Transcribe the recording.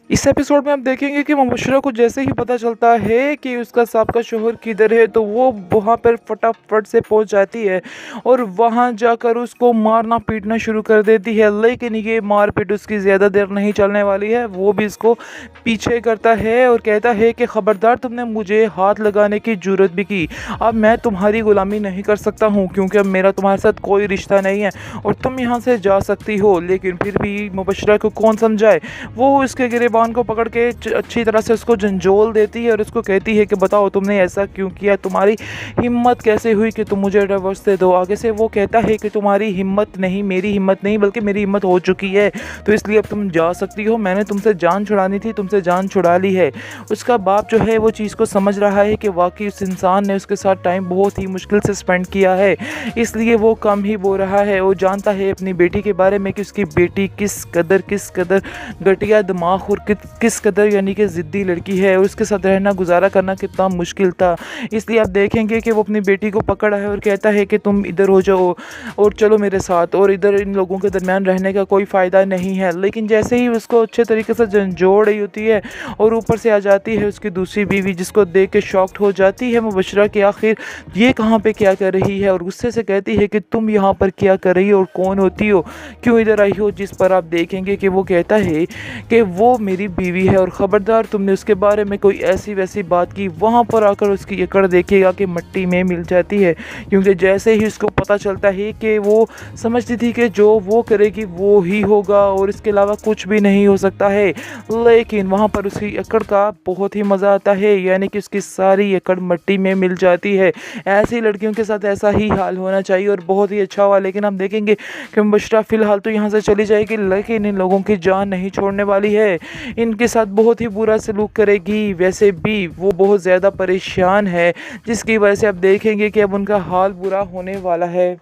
इस एपिसोड में हम देखेंगे कि मुबशरा को जैसे ही पता चलता है कि उसका साबका शौहर किधर है तो वो वहाँ पर फटाफट से पहुँच जाती है और वहाँ जाकर उसको मारना पीटना शुरू कर देती है। लेकिन ये मारपीट उसकी ज़्यादा देर नहीं चलने वाली है। वो भी इसको पीछे करता है और कहता है कि ख़बरदार, तुमने मुझे हाथ लगाने की जुर्रत भी की, अब मैं तुम्हारी ग़ुलामी नहीं कर सकता हूँ क्योंकि अब मेरा तुम्हारे साथ कोई रिश्ता नहीं है और तुम यहाँ से जा सकती हो। लेकिन फिर भी मुबशरा को कौन समझाए। वो इसके गिरेबान को पकड़ के अच्छी तरह से उसको झंझोल देती है और उसको कहती है कि बताओ तुमने ऐसा क्यों किया, तुम्हारी हिम्मत कैसे हुई कि तुम मुझे डिवोर्स दे दो। आगे से वो कहता है कि तुम्हारी हिम्मत नहीं, मेरी हिम्मत नहीं, बल्कि मेरी हिम्मत हो चुकी है, तो इसलिए अब तुम जा सकती हो। मैंने तुमसे जान छुड़ानी थी, तुमसे जान छुड़ा ली है। उसका बाप जो है वो चीज़ को समझ रहा है कि वाकई उस इंसान ने उसके साथ टाइम बहुत ही मुश्किल से स्पेंड किया है, इसलिए वो कम ही बोल रहा है। वो जानता है अपनी बेटी के बारे में कि उसकी बेटी किस कदर घटिया दिमाग और किस कदर यानी कि ज़िद्दी लड़की है और उसके साथ रहना गुजारा करना कितना मुश्किल था। इसलिए आप देखेंगे कि वो अपनी बेटी को पकड़ा है और कहता है कि तुम इधर हो जाओ और चलो मेरे साथ, और इधर इन लोगों के दरमियान रहने का कोई फ़ायदा नहीं है। लेकिन जैसे ही उसको अच्छे तरीके से झंझोड़ रही होती है और ऊपर से आ जाती है उसकी दूसरी बीवी, जिसको देख के शॉक्ड हो जाती है मुबशरा कि आखिर ये कहाँ पे क्या कर रही है, और गुस्से से कहती है कि तुम यहाँ पर क्या कर रही हो और कौन होती हो, क्यों इधर आई हो। जिस पर आप देखेंगे कि वो कहता है कि वो मेरी बीवी है और ख़बरदार तुमने उसके बारे में कोई ऐसी वैसी बात की। वहाँ पर आकर उसकी अकड़ देखिएगा कि मिट्टी में मिल जाती है, क्योंकि जैसे ही उसको पता चलता है कि वो समझती थी कि जो वो करेगी वो ही होगा और इसके अलावा कुछ भी नहीं हो सकता है। लेकिन वहाँ पर उसकी अकड़ का बहुत ही मज़ा आता है, यानी कि उसकी सारी अकड़ मिट्टी में मिल जाती है। ऐसी लड़कियों के साथ ऐसा ही हाल होना चाहिए और बहुत ही अच्छा हुआ। लेकिन हम देखेंगे कि मुबशरा फ़िलहाल तो यहाँ से चली जाएगी, लेकिन इन लोगों की जान नहीं छोड़ने वाली है, इनके साथ बहुत ही बुरा सलूक करेगी। वैसे भी वो बहुत ज़्यादा परेशान है, जिसकी वजह से आप देखेंगे कि अब उनका हाल बुरा होने वाला है।